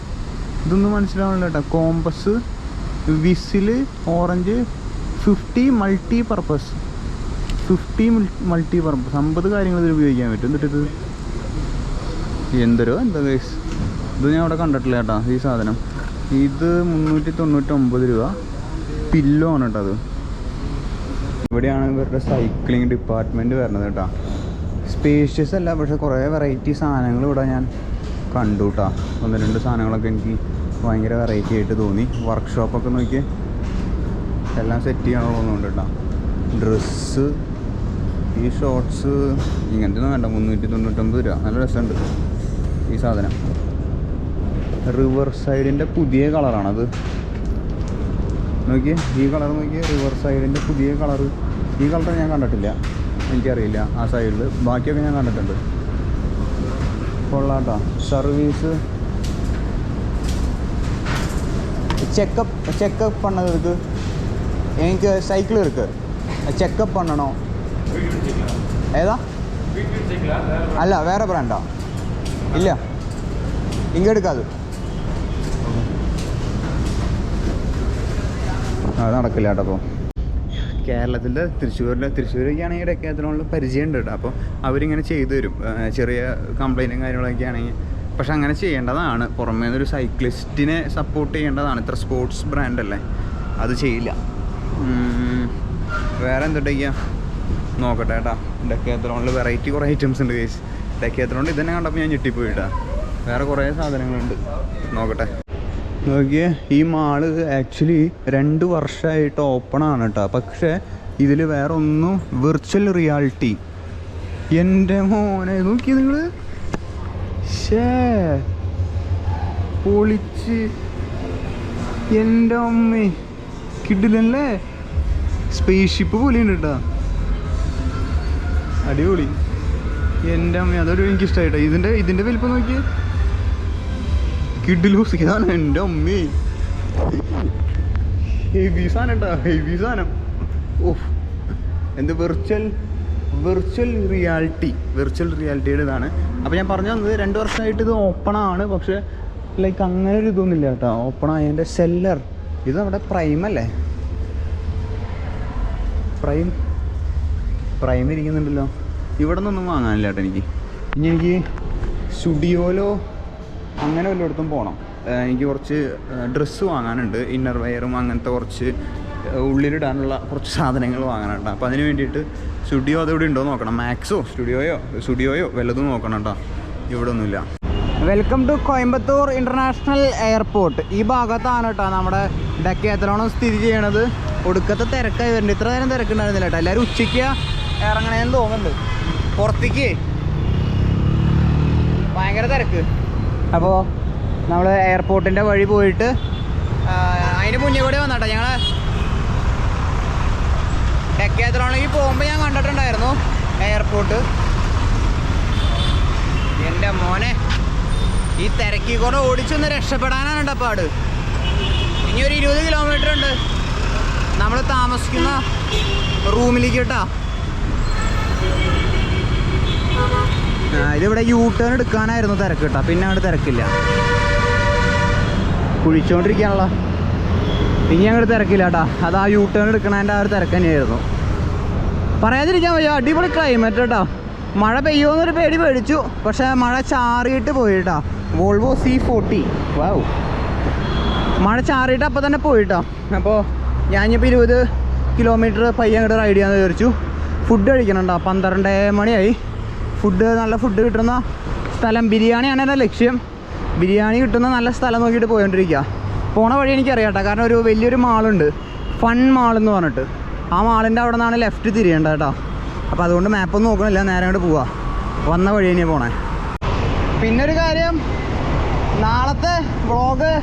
ഇതൊന്നും മനസ്സിലാവണില്ല കേട്ടോ. Compass, whistle, orange, 50 multi purpose. 50 കാര്യങ്ങൾ ഇതിൽ ഉപയോഗിക്കാൻ പറ്റും. എന്നിട്ടിത് എന്താ ഗൈസ്, ഇത് ഞാൻ അവിടെ കണ്ടിട്ടില്ല കേട്ടോ. ഈ സാധനം ഇത് 399 രൂപ. പില്ലോ ആണ് കേട്ടോ. അത് ഇവിടെയാണ് ഇവരുടെ സൈക്ലിംഗ് ഡിപ്പാർട്ട്മെൻറ്റ് വരുന്നത് കേട്ടോ. സ്പേഷ്യസ് അല്ല, പക്ഷേ കുറേ വെറൈറ്റി സാധനങ്ങൾ ഇവിടെ ഞാൻ കണ്ടു കേട്ടോ. 1-2 സാധനങ്ങളൊക്കെ എനിക്ക് ഭയങ്കര വെറൈറ്റി ആയിട്ട് തോന്നി. വർക്ക്ഷോപ്പൊക്കെ നോക്കിയേ, എല്ലാം സെറ്റ് ചെയ്യണമെന്ന് തോന്നുന്നുണ്ട് കേട്ടോ. ഡ്രസ്സ്, ഈ ഷോർട്സ് ഇങ്ങനത്തെ ഒന്നും വേണ്ട. 399 രൂപ. നല്ല രസമുണ്ട് ഈ സാധനം. റിവർ സൈഡിൻ്റെ പുതിയ കളറാണത്. നോക്കിയേ, ഈ കളർ നോക്കിയേ, റിവർ സൈഡിൻ്റെ പുതിയ കളറ്. ഈ കളർ ഞാൻ കണ്ടിട്ടില്ല, എനിക്കറിയില്ല ആ സൈഡിൽ. ബാക്കിയൊക്കെ ഞാൻ കണ്ടിട്ടുണ്ട്. കൊള്ളാട്ടോ. സർവീസ് செக்கப் பண்ணதுக்கு எனக்கு சைக்கிள் இருக்குது. செக்கப் பண்ணணும். ஏதா அல்ல வேறு ബ്രാൻഡാ? ഇല്ല, ഇങ്ങ എടുക്കാത്. അത് നടക്കില്ല കേട്ടോ. അപ്പോൾ കേരളത്തിൻ്റെ തൃശ്ശൂരൊക്കെയാണെങ്കിൽ ഡെക്കേത്തനോളിൽ പരിചയമുണ്ട് കേട്ടോ. അപ്പോൾ അവരിങ്ങനെ ചെയ്തു തരും. ചെറിയ കംപ്ലൈൻറ്റും കാര്യങ്ങളൊക്കെ ആണെങ്കിൽ. പക്ഷെ അങ്ങനെ ചെയ്യേണ്ടതാണ്. പുറമേ നിന്നൊരു സൈക്ലിസ്റ്റിനെ സപ്പോർട്ട് ചെയ്യേണ്ടതാണ്. ഇത്ര സ്പോർട്സ് ബ്രാൻഡല്ലേ, അത് ചെയ്യില്ല. വേറെ എന്തൊക്കെയാ നോക്കട്ടെ കേട്ടോ. ഡെക്കേത്തനോളിൽ വെറൈറ്റി കുറേ ഐറ്റംസ് ഉണ്ട് കേസ്. ഡെക്കേത്തനോളിൽ ഇതന്നെ കണ്ടപ്പോൾ ഞാൻ ഞെട്ടിപ്പോയി കേട്ടോ. വേറെ കുറേ സാധനങ്ങളുണ്ട്, നോക്കട്ടെ. നോക്കിയേ, ഈ മാള് ആക്ച്വലി 2 വർഷമായിട്ട് ഓപ്പൺ ആണ് കേട്ടോ. പക്ഷേ ഇതിൽ വേറെ ഒന്നും, വിർച്വൽ റിയാലിറ്റി. എൻ്റെ മോനെ നോക്കി നിങ്ങൾ, പൊളിച്ച്. എൻ്റെ അമ്മേ, കിടിലല്ലേ? സ്പേസ് ഷിപ്പ് പോലെയുണ്ട് കേട്ടോ, അടിപൊളി. എൻ്റെ അമ്മ അതൊരു എനിക്കിഷ്ടമായിട്ടോ. ഇതിൻ്റെ വലിപ്പം നോക്കി കിഡിലൂസ് ഇതാണ്. എൻ്റെ അമ്മേ ഹെവി സാധനം കേട്ടോ, ഹെവി സാധനം. ഓഹ് എന്ത് വിർച്വൽ റിയാലിറ്റിയുടെ ഇതാണ്. അപ്പോൾ ഞാൻ പറഞ്ഞു തന്നത് 2 വർഷമായിട്ട് ഇത് ഓപ്പണാണ്. പക്ഷേ ലൈക്ക് അങ്ങനെ ഒരു ഇതൊന്നുമില്ല കേട്ടോ. ഓപ്പൺ ആയതിൻ്റെ സെല്ലർ ഇത് നമ്മുടെ പ്രൈം അല്ലേ, പ്രൈം ഇരിക്കുന്നുണ്ടല്ലോ. ഇവിടെ നിന്നൊന്നും വാങ്ങാനില്ല കേട്ടോ എനിക്ക്. ഇനി എനിക്ക് സ്റ്റുഡിയോയിലോ അങ്ങനെ വല്ലയിടത്തും പോകണം. എനിക്ക് കുറച്ച് ഡ്രസ്സ് വാങ്ങാനുണ്ട്, ഇന്നർ വെയറും അങ്ങനത്തെ കുറച്ച് ഉള്ളിലിടാനുള്ള കുറച്ച് സാധനങ്ങൾ വാങ്ങാനുണ്ട്. അപ്പോൾ അതിന് വേണ്ടിയിട്ട് സ്റ്റുഡിയോ അതിവിടെ ഉണ്ടോ നോക്കണം. മാക്സോ സ്റ്റുഡിയോയോ വല്ലതും നോക്കണം കേട്ടോ. ഇവിടെ ഒന്നുമില്ല. Welcome to Coimbatore international airport. ഈ ഭാഗത്താണ് കേട്ടോ നമ്മുടെ ഡെക്കാത്തലോൺ സ്ഥിതി ചെയ്യണത്. ഒടുക്കത്തെ തിരക്കായി വരുന്നുണ്ട്. ഇത്ര നേരം തിരക്കുണ്ടായിരുന്നില്ല കേട്ടോ. എല്ലാവരും ഉച്ചയ്ക്ക് ഇറങ്ങണേന്ന് തോന്നുന്നുണ്ട്. പുറത്തേക്ക് ഭയങ്കര തിരക്ക്. അപ്പോൾ നമ്മൾ എയർപോർട്ടിൻ്റെ വഴി പോയിട്ട് അതിന് മുന്നേ കൂടെ വന്നാട്ടോ. ഞങ്ങൾ ഡെക്കാത്തലോണിലേക്ക് പോകുമ്പോൾ ഞാൻ കണ്ടിട്ടുണ്ടായിരുന്നു എയർപോർട്ട്. എൻ്റെ മോനെ ഈ തിരക്കി കൂടെ ഓടിച്ചൊന്ന് രക്ഷപ്പെടാനാണ് കേട്ടോ. ഇനി ഒരു 20 കിലോമീറ്റർ ഉണ്ട് നമ്മൾ താമസിക്കുന്ന റൂമിലേക്ക് കേട്ടോ. ഇതിവിടെ യൂ ടേൺ എടുക്കാനായിരുന്നു തിരക്ക് കേട്ടോ. പിന്നെ അങ്ങോട്ട് തിരക്കില്ല, കുഴിച്ചുകൊണ്ടിരിക്കുകയാണല്ലോ. ഇനി അങ്ങോട്ട് തിരക്കില്ല കേട്ടോ. അത് ആ യൂ ടേൺ എടുക്കണതിൻ്റെ ആ ഒരു തിരക്ക് തന്നെയായിരുന്നു. പറയാതിരിക്കാൻ വയ്യ, അടിപൊളി ക്ലൈമറ്റ് കേട്ടോ. മഴ പെയ്യുമെന്നൊരു പേടി പേടിച്ചു, പക്ഷേ മഴ ചാറിയിട്ട് പോയിട്ടാ. വോൾവോ C40 വാവ്, മഴ ചാറിയിട്ട് അപ്പോൾ തന്നെ പോയിട്ടോ. അപ്പോൾ ഞാനിപ്പോൾ 20 കിലോമീറ്റർ പയ്യെ അങ്ങോട്ട് റൈഡ് ചെയ്യാമെന്ന് വിചാരിച്ചു. ഫുഡ് കഴിക്കണുണ്ടോ. 12 മണിയായി. നല്ല ഫുഡ് കിട്ടുന്ന സ്ഥലം ബിരിയാണിയാണ് എൻ്റെ ലക്ഷ്യം. ബിരിയാണി കിട്ടുന്ന നല്ല സ്ഥലം നോക്കിയിട്ട് പോയിക്കൊണ്ടിരിക്കുക. പോണ വഴി എനിക്കറിയാം കേട്ടോ. കാരണം ഒരു വലിയൊരു മാളുണ്ട്, ഫൺ മാൾ എന്ന് പറഞ്ഞിട്ട്. ആ മാളിൻ്റെ അവിടെ നിന്നാണ് ലെഫ്റ്റ് തിരിയേണ്ട കേട്ടോ. അപ്പോൾ അതുകൊണ്ട് മാപ്പൊന്നും നോക്കണില്ല, നേരെ അങ്ങോട്ട് പോവാം. വന്ന വഴി തന്നെയാണ് പോണേ. പിന്നൊരു കാര്യം, നാളത്തെ വ്ളോഗ്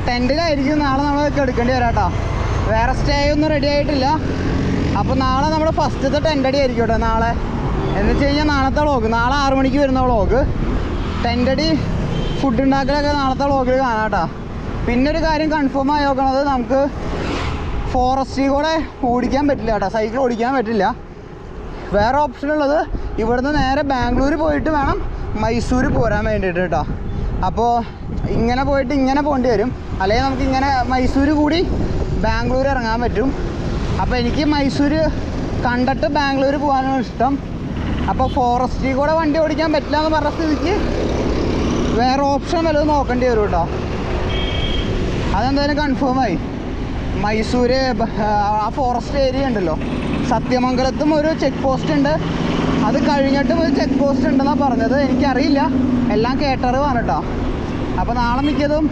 ടെൻറ്റിലായിരിക്കും നാളെ നമ്മൾ എടുക്കേണ്ടി വരാം കേട്ടോ. വേറെ സ്റ്റേ ഒന്നും റെഡി ആയിട്ടില്ല. അപ്പോൾ നാളെ നമ്മുടെ ഫസ്റ്റത്തെ ടെൻ്റടി ആയിരിക്കും കേട്ടോ നാളെ. എന്ന് വെച്ച് കഴിഞ്ഞാൽ നാളത്തെ വ്ളോഗ് നാളെ 6 മണിക്ക് വരുന്ന വ്ളോഗ്. ടെൻ്റടി ഫുഡ് ഉണ്ടാക്കലൊക്കെ നാളത്തെ വ്ളോഗിൽ കാണാം കേട്ടോ. പിന്നൊരു കാര്യം കൺഫേം ആയി നോക്കണത്, നമുക്ക് ഫോറസ്റ്റിൽ കൂടെ ഓടിക്കാൻ പറ്റില്ല കേട്ടോ. സൈക്കിൾ ഓടിക്കാൻ പറ്റില്ല. വേറെ ഓപ്ഷൻ ഉള്ളത് ഇവിടുന്ന് നേരെ ബാംഗ്ലൂർ പോയിട്ട് വേണം മൈസൂർ പോരാൻ വേണ്ടിയിട്ട് കേട്ടോ. അപ്പോൾ ഇങ്ങനെ പോയിട്ട് ഇങ്ങനെ പോകേണ്ടി വരും. അല്ലെങ്കിൽ നമുക്ക് ഇങ്ങനെ മൈസൂർ കൂടി ബാംഗ്ലൂർ ഇറങ്ങാൻ പറ്റും. അപ്പോൾ എനിക്ക് മൈസൂർ കണ്ടിട്ട് ബാംഗ്ലൂർ പോകാനാണ് ഇഷ്ടം. അപ്പോൾ ഫോറസ്റ്റിൽ കൂടെ വണ്ടി ഓടിക്കാൻ പറ്റില്ല എന്ന് പറഞ്ഞ സ്ഥിതിക്ക് വേറെ ഓപ്ഷൻ വല്ലതും നോക്കേണ്ടി വരും കേട്ടോ. അതെന്തായാലും കൺഫേമായി. മൈസൂർ ആ ഫോറസ്റ്റ് ഏരിയ ഉണ്ടല്ലോ, സത്യമംഗലത്തും ഒരു ചെക്ക് പോസ്റ്റ് ഉണ്ട്, അത് കഴിഞ്ഞിട്ടും ഒരു ചെക്ക് പോസ്റ്റ് ഉണ്ടെന്നാണ് പറഞ്ഞത്. എനിക്കറിയില്ല, എല്ലാം കേട്ടറിവാണ് കേട്ടോ. അപ്പോൾ നാളെ മിക്കതും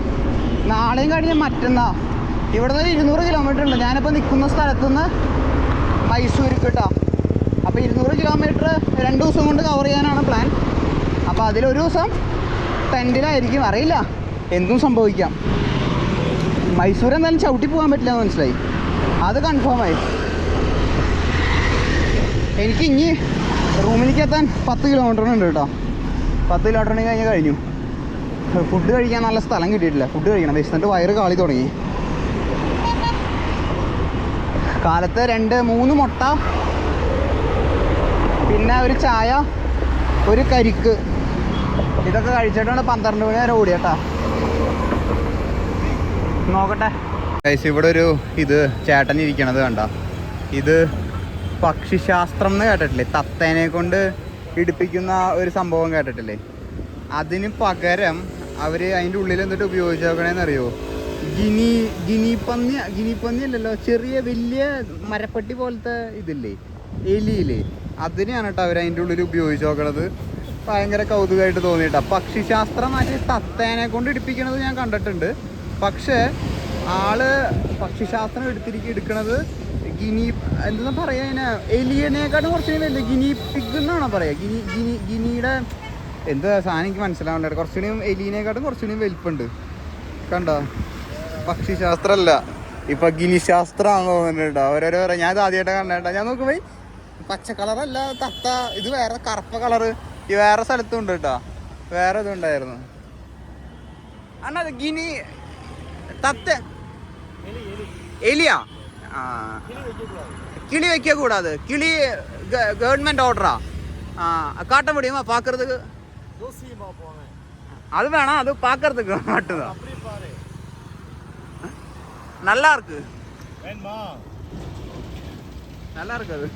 നാളെയും കഴിഞ്ഞ് മറ്റന്നാൾ ഇവിടുന്ന് 200 കിലോമീറ്റർ ഉണ്ട് ഞാനിപ്പോൾ നിൽക്കുന്ന സ്ഥലത്തുനിന്ന് മൈസൂർക്ക് കേട്ടോ. അപ്പോൾ 200 കിലോമീറ്റർ 2 ദിവസം കൊണ്ട് കവർ ചെയ്യാനാണ് പ്ലാൻ. അപ്പോൾ അതിലൊരു ദിവസം ടെൻറ്റിലായിരിക്കും. അറിയില്ല, എന്തും സംഭവിക്കാം. മൈസൂർ എന്തായാലും ചവിട്ടി പോകാൻ പറ്റില്ല എന്ന് മനസ്സിലായി, അത് കൺഫേമായി. എനിക്ക് ഇനി റൂമിലേക്ക് എത്താൻ 10 കിലോമീറ്ററിനുണ്ട് കേട്ടോ. 10 കിലോമീറ്ററിന് കഴിഞ്ഞു. ഫുഡ് കഴിക്കാൻ നല്ല സ്ഥലം കിട്ടിയിട്ടില്ല. ഫുഡ് കഴിക്കണം, വിശന്നിട്ട് വയറ് കാളി തുടങ്ങി. കാലത്ത് 2-3 മുട്ട, പിന്നെ ഒരു ചായ, ഒരു കരിക്ക്, ഇതൊക്കെ കഴിച്ചിട്ടാണ് 12 മണി വരെ ഓടി കേട്ടോ. നോക്കട്ടെ. ഇവിടെ ഒരു ചേട്ടൻ ഇരിക്കണത് കണ്ട. ഇത് പക്ഷിശാസ്ത്രം എന്ന് കേട്ടിട്ടില്ലേ? തത്തേനെ കൊണ്ട് ഇടിപ്പിക്കുന്ന ഒരു സംഭവം കേട്ടിട്ടില്ലേ? അതിന് പകരം അവർ അതിൻ്റെ ഉള്ളിൽ എന്നിട്ട് ഉപയോഗിച്ച് നോക്കണേന്നറിയോ? ഗിനിപ്പന്നി അല്ലല്ലോ, വലിയ മരപ്പട്ടി പോലത്തെ ഇതില്ലേ, എലിയില്ലേ, അതിനെയാണ് കേട്ടോ അവർ അതിൻ്റെ ഉള്ളിൽ ഉപയോഗിച്ച് നോക്കണത്. ഭയങ്കര കൗതുകമായിട്ട് തോന്നിയിട്ടാ. പക്ഷിശാസ്ത്രം മാറ്റി തത്തേനെ കൊണ്ട് ഇടിപ്പിക്കണത് ഞാൻ കണ്ടിട്ടുണ്ട്. പക്ഷേ ആള് പക്ഷിശാസ്ത്രം എടുക്കണത് എന്താ പറയാ, അതിനെ എലിയനേക്കാട്ടും കുറച്ചുകൂടി വലിയ ഗിനി പിഗ് എന്നാണോ പറയാ, ഗിനിയുടെ എന്താ സാധനം എനിക്ക് മനസ്സിലാവില്ല. കുറച്ചുകൂടി എലിയനേക്കാട്ടും കുറച്ചുകൂടി വലിപ്പുണ്ട് കണ്ടോ. പക്ഷിശാസ്ത്രമല്ല, ഇപ്പൊ ഗിനിശാസ്ത്രമാണെന്ന് തോന്നുന്നുണ്ട്. ഓരോരോ പറയാം. ഞാൻ ഇത് ആദ്യമായിട്ട് കണ്ടേട്ടാ. ഞാൻ നോക്കുമ്പോൾ പച്ച കളറല്ല തത്ത, ഇത് വേറെ കറുപ്പ കളറ്. ഈ വേറെ സ്ഥലത്തും ഉണ്ട് കേട്ടോ, വേറെ ഇതുണ്ടായിരുന്നു. അണ്ണാ ഗിനി തത്ത എലിയാ? ആ, കിളി വെക്ക കൂടാது, കിളി ഗവൺമെന്റ് ഓർഡറാ. காட்ட முடியுமா பார்க்கறதுக்கு? அது வேணாம், அது பார்க்கறதுக்கு மட்டும்தான். நல்லா இருக்கு, நல்லா இருக்கு அது.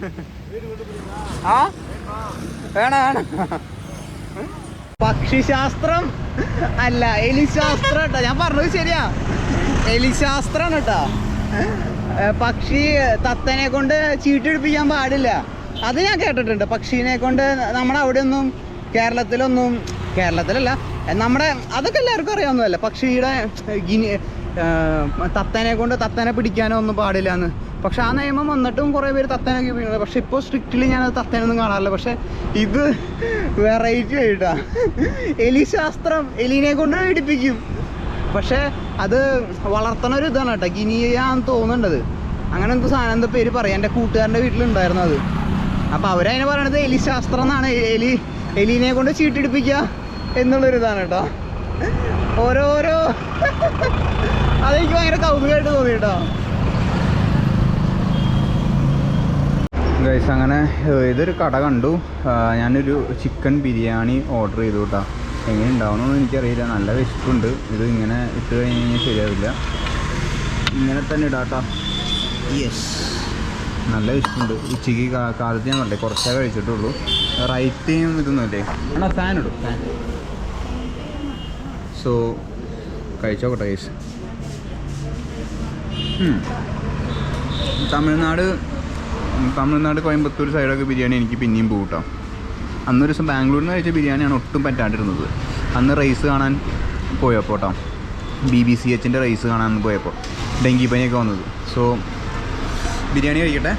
ആ വേണം വേണം. പക്ഷിശാസ്ത്രം അല്ല, എലിശാസ്ത്രം കേട്ടോ. ഞാൻ പറഞ്ഞത് ശരിയാ, എലിശാസ്ത്രമാണ് കേട്ടോ. പക്ഷി തത്തനെ കൊണ്ട് ചീട്ടെടുപ്പിക്കാൻ പാടില്ല, അത് ഞാൻ കേട്ടിട്ടുണ്ട്. പക്ഷീനെ കൊണ്ട് നമ്മുടെ അവിടെ ഒന്നും, കേരളത്തിലല്ല, നമ്മുടെ അതൊക്കെ എല്ലാവർക്കും അറിയാവുന്നതല്ല. പക്ഷിയുടെ തത്തനെ കൊണ്ട് തത്തനെ പിടിക്കാനോ ഒന്നും പാടില്ല എന്ന്. പക്ഷെ ആ നിയമം വന്നിട്ടും കുറേ പേര് തത്തനൊക്കെ പിടിക്കുന്നത്. പക്ഷെ ഇപ്പോൾ സ്ട്രിക്റ്റ്ലി ഞാനത് തത്തനൊന്നും കാണാറില്ല. പക്ഷെ ഇത് വെറൈറ്റി ആയിട്ടാ, എലിശാസ്ത്രം, എലിനെ കൊണ്ട് പിടിപ്പിക്കും. പക്ഷെ അത് വളർത്തണ ഒരു ഇതാണ് കേട്ടോ, ഗിനിയാന്ന് തോന്നുന്നുണ്ടത്. അങ്ങനെ എന്ത് സാധനം, എന്താ പേര് പറയാം, എൻ്റെ കൂട്ടുകാരൻ്റെ വീട്ടിലുണ്ടായിരുന്നു അത്. അപ്പോൾ അവരതിനെ പറയണത് എലിശാസ്ത്രം എന്നാണ്. എലിനെ കൊണ്ട് ചീട്ടിടിപ്പിക്കുക എന്നുള്ളൊരിതാണ് കേട്ടോ. ഓരോരോ അതെനിക്ക് ഭയങ്കര കൗതുകമായിട്ട് തോന്നി കേട്ടോ. ഗൈസ്, അങ്ങനെ ഇതൊരു കട കണ്ടു. ഞാനൊരു ചിക്കൻ ബിരിയാണി ഓർഡർ ചെയ്തു കേട്ടോ. എങ്ങനെ ഉണ്ടാവണമെന്ന് എനിക്കറിയില്ല, നല്ല വിശപ്പുണ്ട്. ഇത് ഇങ്ങനെ ഇട്ട് കഴിഞ്ഞ് കഴിഞ്ഞാൽ ശരിയാവില്ല, ഇങ്ങനെ തന്നെ ഇടാട്ടോ. യെസ്, നല്ല വിശപ്പുണ്ട്. ഉച്ചയ്ക്ക് കാലത്ത് ഞാൻ പറഞ്ഞേ കുറച്ചേ കഴിച്ചിട്ടുള്ളൂ. റൈറ്റയും ഇതൊന്നുമില്ലേ ആണോ? ഫാൻ ഇടും, ഫാൻ. സോ കഴിച്ചോട്ടെ ഗൈസ്. തമിഴ്നാട് കോയമ്പത്തൂർ സൈഡൊക്കെ ബിരിയാണി എനിക്ക് പിന്നെയും പോകട്ടോ. അന്നൊരു ദിവസം ബാംഗ്ലൂരിൽ നിന്ന് കഴിച്ച ബിരിയാണിയാണ് ഒട്ടും പറ്റാണ്ടിരുന്നത്. അന്ന് റൈസ് കാണാൻ പോയപ്പോൾ കേട്ടോ, BBCHൻ്റെ റൈസ് കാണാൻ പോയപ്പോൾ ഡെങ്കി പനിയൊക്കെ വന്നത്. സോ ബിരിയാണി കഴിക്കട്ടെ,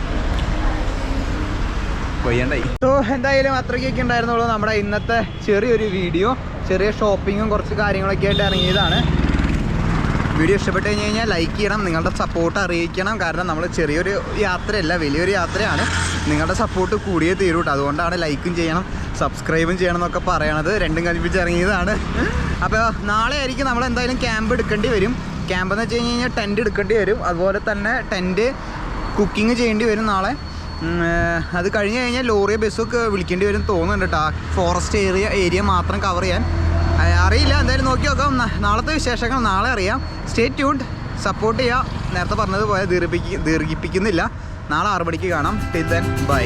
കൊയ്യണ്ടായി. സോ എന്തായാലും അത്രയ്ക്കൊക്കെ ഉണ്ടായിരുന്നുള്ളൂ നമ്മുടെ ഇന്നത്തെ ചെറിയൊരു വീഡിയോ. ചെറിയ ഷോപ്പിങ്ങും കുറച്ച് കാര്യങ്ങളൊക്കെ ആയിട്ട് ഇറങ്ങിയതാണ്. വീഡിയോ ഇഷ്ടപ്പെട്ട് കഴിഞ്ഞ് കഴിഞ്ഞാൽ ലൈക്ക് ചെയ്യണം, നിങ്ങളുടെ സപ്പോർട്ട് അറിയിക്കണം. കാരണം നമ്മൾ ചെറിയൊരു യാത്രയല്ല, വലിയൊരു യാത്രയാണ്. നിങ്ങളുടെ സപ്പോർട്ട് കൂടിയേ തീരൂട്ടോ. അതുകൊണ്ടാണ് ലൈക്കും ചെയ്യണം, സബ്സ്ക്രൈബും ചെയ്യണം എന്നൊക്കെ പറയണത്. രണ്ടും കൽപ്പിച്ച് ഇറങ്ങിയതാണ്. അപ്പോൾ നാളെ ആയിരിക്കും നമ്മൾ എന്തായാലും ക്യാമ്പ് എടുക്കേണ്ടി വരും. ക്യാമ്പ് എന്ന് വെച്ച് കഴിഞ്ഞ് കഴിഞ്ഞാൽ ടെൻറ്റ് എടുക്കേണ്ടി വരും. അതുപോലെ തന്നെ ടെൻറ്റ് കുക്കിംഗ് ചെയ്യേണ്ടി വരും നാളെ. അത് കഴിഞ്ഞ് കഴിഞ്ഞാൽ ലോറിയോ ബസ്സൊക്കെ വിളിക്കേണ്ടി വരും തോന്നുന്നുണ്ട് കേട്ടോ, ഫോറസ്റ്റ് ഏരിയ മാത്രം കവർ ചെയ്യാൻ. അറിയില്ല, എന്തായാലും നോക്കി നോക്കാം. നാളത്തെ വിശേഷങ്ങൾ നാളെ അറിയാം. സ്റ്റേ ട്യൂൺഡ്, സപ്പോർട്ട് ചെയ്യുക. നേരത്തെ പറഞ്ഞതുപോലെ ദീർഘിപ്പിക്കുന്നില്ല. നാളെ 6 മണിക്ക് കാണാം. Till then bye.